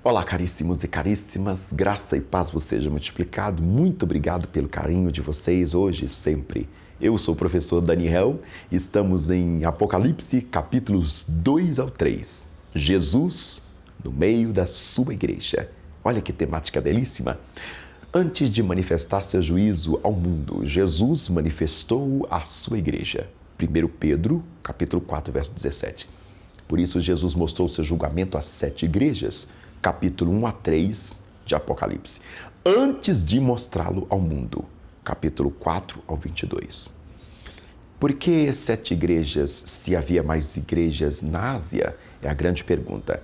Olá, caríssimos e caríssimas, graça e paz vos seja multiplicado. Muito obrigado pelo carinho de vocês hoje e sempre. Eu sou o professor Daniel, estamos em Apocalipse, capítulos 2 ao 3. Jesus no meio da sua igreja. Olha que temática belíssima. Antes de manifestar seu juízo ao mundo, Jesus manifestou a sua igreja. 1 Pedro, capítulo 4, verso 17. Por isso, Jesus mostrou seu julgamento às 7 igrejas, capítulo 1 a 3 de Apocalipse, antes de mostrá-lo ao mundo, capítulo 4 ao 22. Por que 7 igrejas, se havia mais igrejas na Ásia? É a grande pergunta.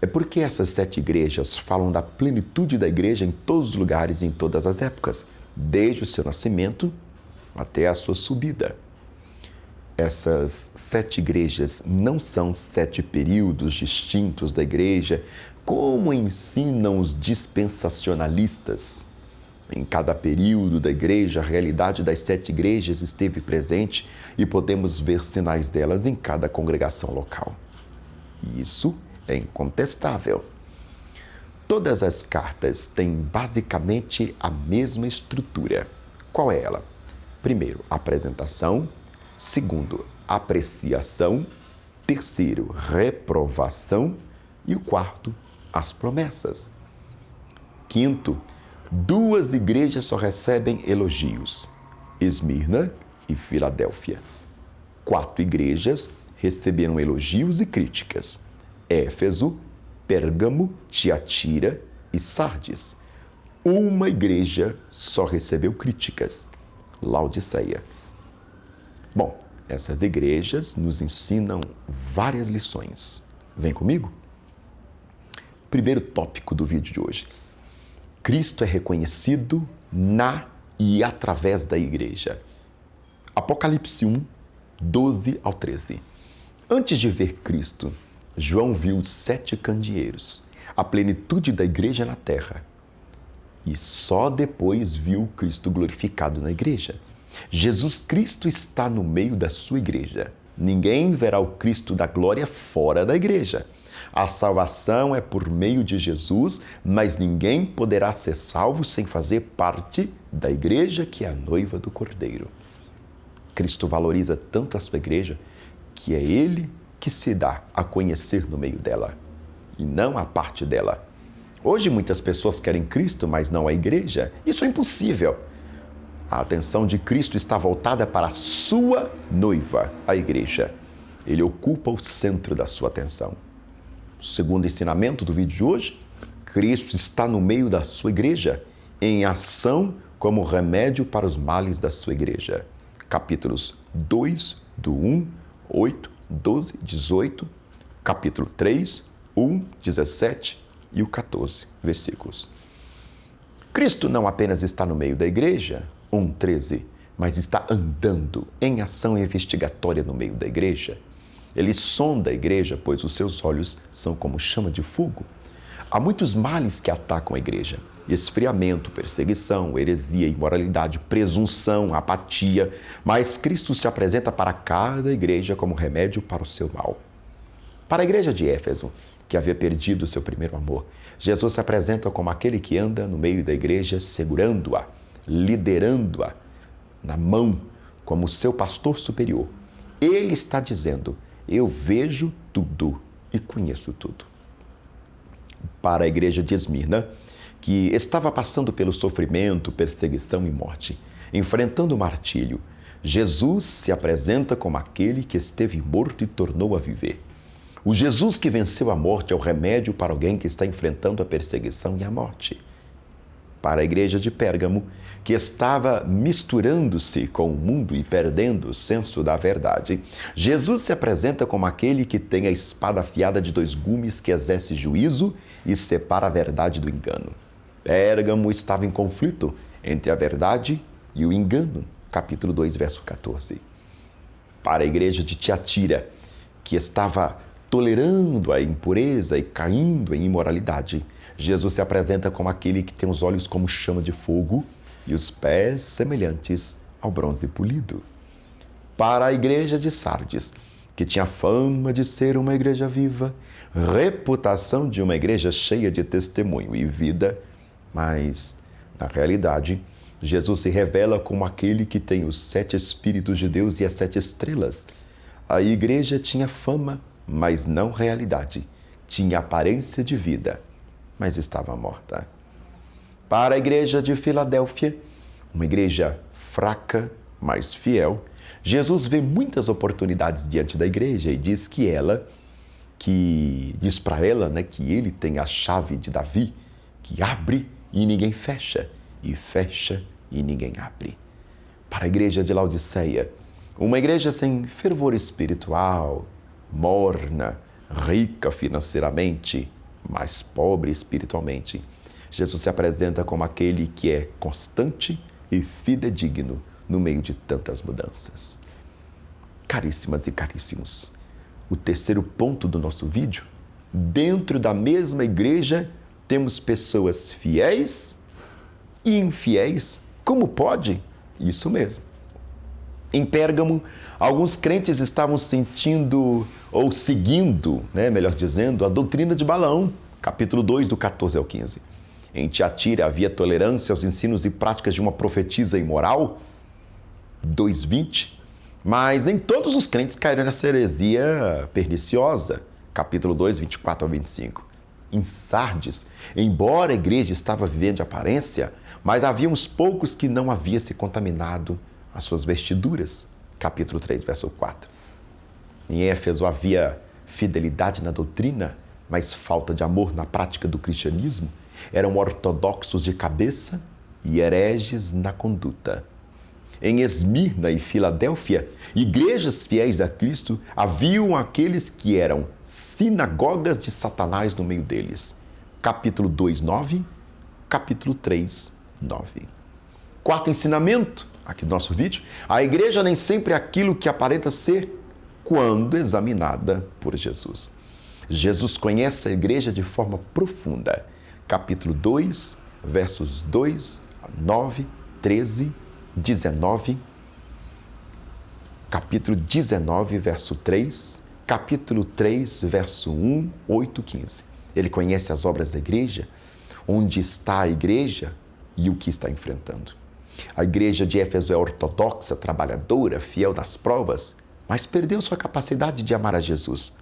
É porque essas 7 igrejas falam da plenitude da igreja em todos os lugares e em todas as épocas, desde o seu nascimento até a sua subida. Essas 7 igrejas não são 7 períodos distintos da igreja, como ensinam os dispensacionalistas. Em cada período da igreja, a realidade das 7 igrejas esteve presente e podemos ver sinais delas em cada congregação local. E isso é incontestável. Todas as cartas têm basicamente a mesma estrutura. Qual é ela? Primeiro, apresentação. Segundo, apreciação. Terceiro, reprovação. E o quarto, as promessas. Quinto, 2 igrejas só recebem elogios: Esmirna e Filadélfia. 4 igrejas receberam elogios e críticas: Éfeso, Pérgamo, Tiatira e Sardes. 1 igreja só recebeu críticas: Laodiceia. Bom, essas igrejas nos ensinam várias lições. Vem comigo? Primeiro tópico do vídeo de hoje. Cristo é reconhecido na e através da igreja. Apocalipse 1, 12 ao 13. Antes de ver Cristo, João viu 7 candeeiros, a plenitude da igreja na terra. E só depois viu Cristo glorificado na igreja. Jesus Cristo está no meio da sua igreja. Ninguém verá o Cristo da glória fora da igreja. A salvação é por meio de Jesus, mas ninguém poderá ser salvo sem fazer parte da igreja que é a noiva do Cordeiro. Cristo valoriza tanto a sua igreja que é Ele que se dá a conhecer no meio dela e não a parte dela. Hoje muitas pessoas querem Cristo, mas não a igreja. Isso é impossível. A atenção de Cristo está voltada para a sua noiva, a igreja. Ele ocupa o centro da sua atenção. Segundo ensinamento do vídeo de hoje, Cristo está no meio da sua igreja, em ação como remédio para os males da sua igreja. Capítulos 2, do 1, 8, 12, 18, capítulo 3, 1, 17 e o 14 versículos. Cristo não apenas está no meio da igreja, 1:13, mas está andando em ação investigatória no meio da igreja. Ele sonda a igreja, pois os seus olhos são como chama de fogo. Há muitos males que atacam a igreja: esfriamento, perseguição, heresia, imoralidade, presunção, apatia. Mas Cristo se apresenta para cada igreja como remédio para o seu mal. Para a igreja de Éfeso, que havia perdido o seu primeiro amor, Jesus se apresenta como aquele que anda no meio da igreja, segurando-a, liderando-a na mão como seu pastor superior. Ele está dizendo: eu vejo tudo e conheço tudo. Para a igreja de Esmirna, que estava passando pelo sofrimento, perseguição e morte, enfrentando o martírio, Jesus se apresenta como aquele que esteve morto e tornou a viver. O Jesus que venceu a morte é o remédio para alguém que está enfrentando a perseguição e a morte. Para a igreja de Pérgamo, que estava misturando-se com o mundo e perdendo o senso da verdade, Jesus se apresenta como aquele que tem a espada afiada de 2 gumes que exerce juízo e separa a verdade do engano. Pérgamo estava em conflito entre a verdade e o engano. Capítulo 2, verso 14. Para a igreja de Tiatira, que estava tolerando a impureza e caindo em imoralidade, Jesus se apresenta como aquele que tem os olhos como chama de fogo e os pés semelhantes ao bronze polido. Para a igreja de Sardes, que tinha fama de ser uma igreja viva, reputação de uma igreja cheia de testemunho e vida, mas, na realidade, Jesus se revela como aquele que tem os 7 Espíritos de Deus e as 7 estrelas. A igreja tinha fama, mas não realidade. Tinha aparência de vida, mas estava morta. Para a igreja de Filadélfia, uma igreja fraca, mas fiel, Jesus vê muitas oportunidades diante da igreja e diz para ela, que ele tem a chave de Davi, que abre e ninguém fecha, e fecha e ninguém abre. Para a igreja de Laodiceia, uma igreja sem fervor espiritual, morna, rica financeiramente, mas pobre espiritualmente, Jesus se apresenta como aquele que é constante e fidedigno no meio de tantas mudanças. Caríssimas e caríssimos, o terceiro ponto do nosso vídeo: dentro da mesma igreja temos pessoas fiéis e infiéis. Como pode? Isso mesmo. Em Pérgamo, alguns crentes estavam seguindo, a doutrina de Balaão, capítulo 2, do 14 ao 15. Em Tiatira havia tolerância aos ensinos e práticas de uma profetisa imoral, 2:20. Mas em todos os crentes caíram nessa heresia perniciosa, capítulo 2, 24 ao 25. Em Sardes, embora a igreja estava vivendo de aparência, mas havia uns poucos que não haviam se contaminado as suas vestiduras, capítulo 3, verso 4. Em Éfeso havia fidelidade na doutrina, mas falta de amor na prática do cristianismo. Eram ortodoxos de cabeça e hereges na conduta. Em Esmirna e Filadélfia, igrejas fiéis a Cristo, haviam aqueles que eram sinagogas de Satanás no meio deles. Capítulo 2, 9, capítulo 3, 9. Quarto ensinamento, aqui do nosso vídeo: a igreja nem sempre é aquilo que aparenta ser quando examinada por Jesus. Jesus conhece a igreja de forma profunda. Capítulo 2, versos 2 a 9, 13, 19, capítulo 19, verso 3, capítulo 3, verso 1, 8, 15. Ele conhece as obras da igreja, onde está a igreja e o que está enfrentando. A igreja de Éfeso é ortodoxa, trabalhadora, fiel nas provas, mas perdeu sua capacidade de amar a Jesus.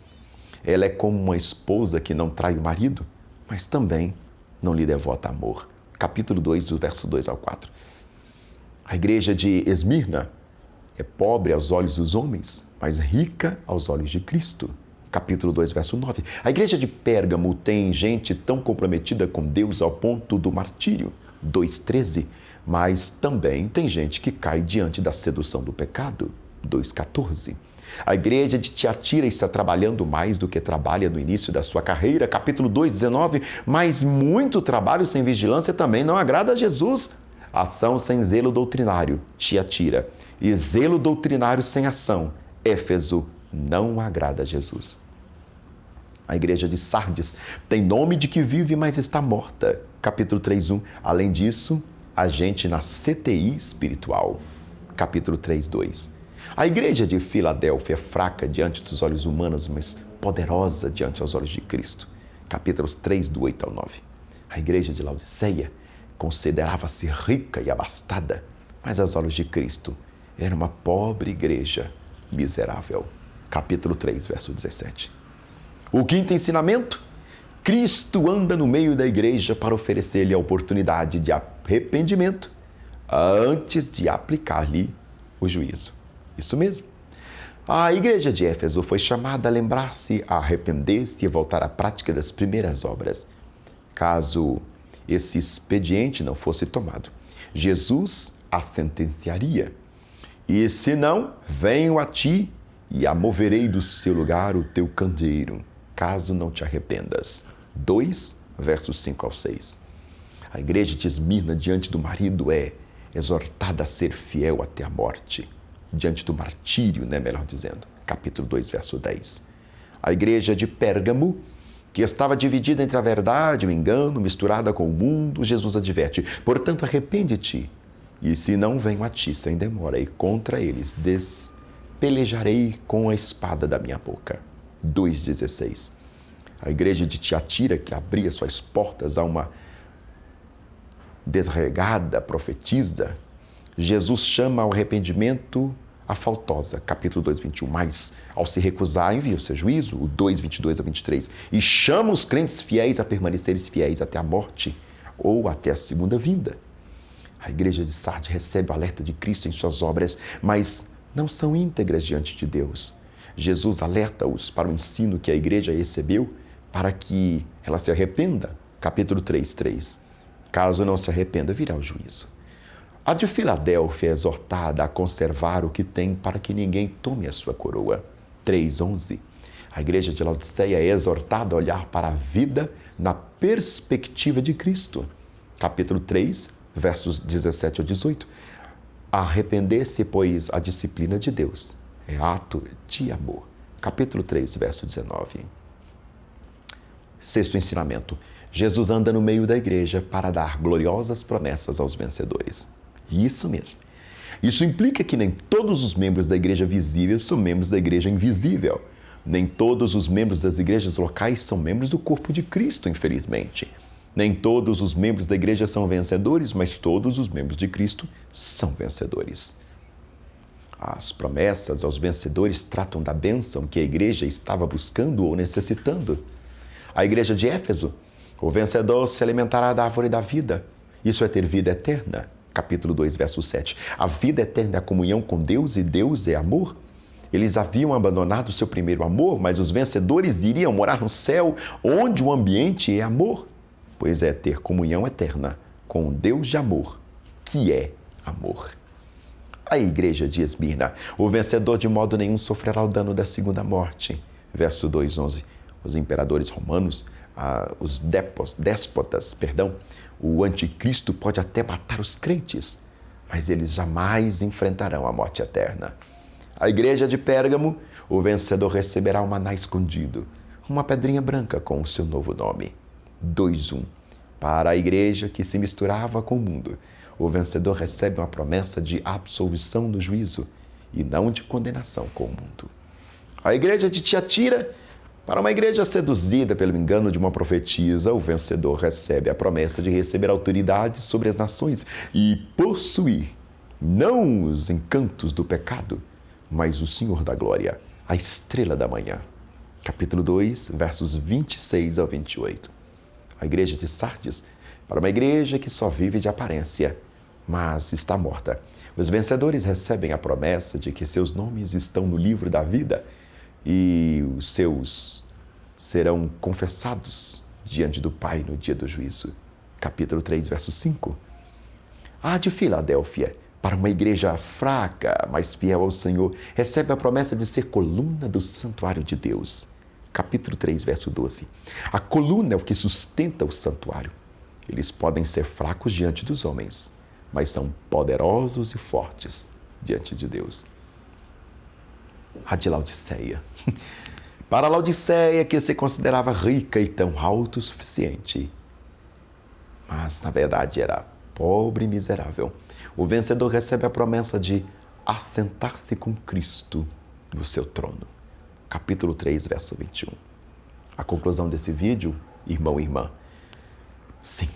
Ela é como uma esposa que não trai o marido, mas também não lhe devota amor. Capítulo 2, do verso 2 ao 4. A igreja de Esmirna é pobre aos olhos dos homens, mas rica aos olhos de Cristo. Capítulo 2, verso 9. A igreja de Pérgamo tem gente tão comprometida com Deus ao ponto do martírio. 2,13. Mas também tem gente que cai diante da sedução do pecado. 2,14. A igreja de Tiatira está trabalhando mais do que trabalha no início da sua carreira. Capítulo 2, 19. Mas muito trabalho sem vigilância também não agrada a Jesus. Ação sem zelo doutrinário, Tiatira, e zelo doutrinário sem ação, Éfeso, não agrada a Jesus. A igreja de Sardes tem nome de que vive, mas está morta. Capítulo 3:1. Além disso, a gente na CTI espiritual. Capítulo 3:2. A igreja de Filadélfia é fraca diante dos olhos humanos, mas poderosa diante dos olhos de Cristo. Capítulos 3, do 8 ao 9. A igreja de Laodiceia considerava-se rica e abastada, mas aos olhos de Cristo era uma pobre igreja miserável. Capítulo 3, verso 17. O quinto ensinamento: Cristo anda no meio da igreja para oferecer-lhe a oportunidade de arrependimento antes de aplicar-lhe o juízo. Isso mesmo. A igreja de Éfeso foi chamada a lembrar-se, a arrepender-se e voltar à prática das primeiras obras. Caso esse expediente não fosse tomado, Jesus a sentenciaria. E se não, venho a ti e moverei do seu lugar o teu candeeiro, caso não te arrependas. 2, versos 5 ao 6. A igreja de Esmirna, diante do marido, é exortada a ser fiel até a morte. Diante do martírio, melhor dizendo. Capítulo 2, verso 10. A igreja de Pérgamo, que estava dividida entre a verdade e o engano, misturada com o mundo, Jesus adverte: portanto, arrepende-te, e se não venho a ti sem demora, e contra eles pelejarei com a espada da minha boca. 2,16. A igreja de Tiatira, que abria suas portas a uma desregada profetisa, Jesus chama ao arrependimento a faltosa, capítulo 2, 21. Mas, ao se recusar, envia o seu juízo, o 2, 22 a 23, e chama os crentes fiéis a permanecerem fiéis até a morte ou até a segunda vinda. A igreja de Sardes recebe o alerta de Cristo em suas obras, mas não são íntegras diante de Deus. Jesus alerta-os para o ensino que a igreja recebeu para que ela se arrependa. Capítulo 3, 3. Caso não se arrependa, virá o juízo. A de Filadélfia é exortada a conservar o que tem para que ninguém tome a sua coroa. 3:11. A igreja de Laodiceia é exortada a olhar para a vida na perspectiva de Cristo. Capítulo 3, versos 17 a 18. Arrepender-se, pois, a disciplina de Deus é ato de amor. Capítulo 3, verso 19. Sexto ensinamento. Jesus anda no meio da igreja para dar gloriosas promessas aos vencedores. Isso mesmo. Isso implica que nem todos os membros da igreja visível são membros da igreja invisível. Nem todos os membros das igrejas locais são membros do corpo de Cristo, infelizmente. Nem todos os membros da igreja são vencedores, mas todos os membros de Cristo são vencedores. As promessas aos vencedores tratam da bênção que a igreja estava buscando ou necessitando. A igreja de Éfeso, o vencedor se alimentará da árvore da vida. Isso é ter vida eterna. Capítulo 2, verso 7. A vida eterna é a comunhão com Deus e Deus é amor. Eles haviam abandonado o seu primeiro amor, mas os vencedores iriam morar no céu, onde o ambiente é amor. Pois é ter comunhão eterna com o Deus de amor, que é amor. A igreja de Esmirna, o vencedor de modo nenhum sofrerá o dano da segunda morte. Verso 2:11. Os imperadores romanos, os déspotas, o anticristo pode até matar os crentes, mas eles jamais enfrentarão a morte eterna. A igreja de Pérgamo, o vencedor receberá um maná escondido, uma pedrinha branca com o seu novo nome. 2:1. Para a igreja que se misturava com o mundo, o vencedor recebe uma promessa de absolvição no juízo e não de condenação com o mundo. A igreja de Tiatira, para uma igreja seduzida pelo engano de uma profetisa, o vencedor recebe a promessa de receber autoridade sobre as nações e possuir, não os encantos do pecado, mas o Senhor da glória, a estrela da manhã. Capítulo 2, versos 26 ao 28. A igreja de Sardes, para uma igreja que só vive de aparência, mas está morta. Os vencedores recebem a promessa de que seus nomes estão no livro da vida e os seus serão confessados diante do Pai no dia do juízo. Capítulo 3, verso 5. A de Filadélfia, para uma igreja fraca, mas fiel ao Senhor, recebe a promessa de ser coluna do santuário de Deus. Capítulo 3, verso 12. A coluna é o que sustenta o santuário. Eles podem ser fracos diante dos homens, mas são poderosos e fortes diante de Deus. A de Laodiceia. Para a Laodiceia, que se considerava rica e tão autossuficiente, mas na verdade era pobre e miserável, o vencedor recebe a promessa de assentar-se com Cristo no seu trono. Capítulo 3, verso 21. A conclusão desse vídeo, irmão e irmã. Sim,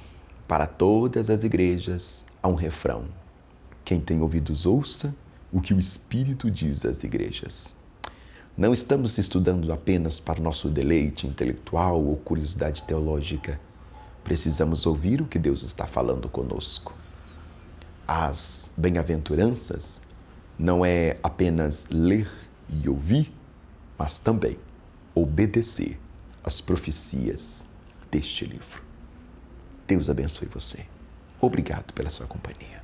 para todas as igrejas há um refrão. Quem tem ouvidos, ouça o que o Espírito diz às igrejas. Não estamos estudando apenas para nosso deleite intelectual ou curiosidade teológica. Precisamos ouvir o que Deus está falando conosco. As bem-aventuranças não é apenas ler e ouvir, mas também obedecer às profecias deste livro. Deus abençoe você. Obrigado pela sua companhia.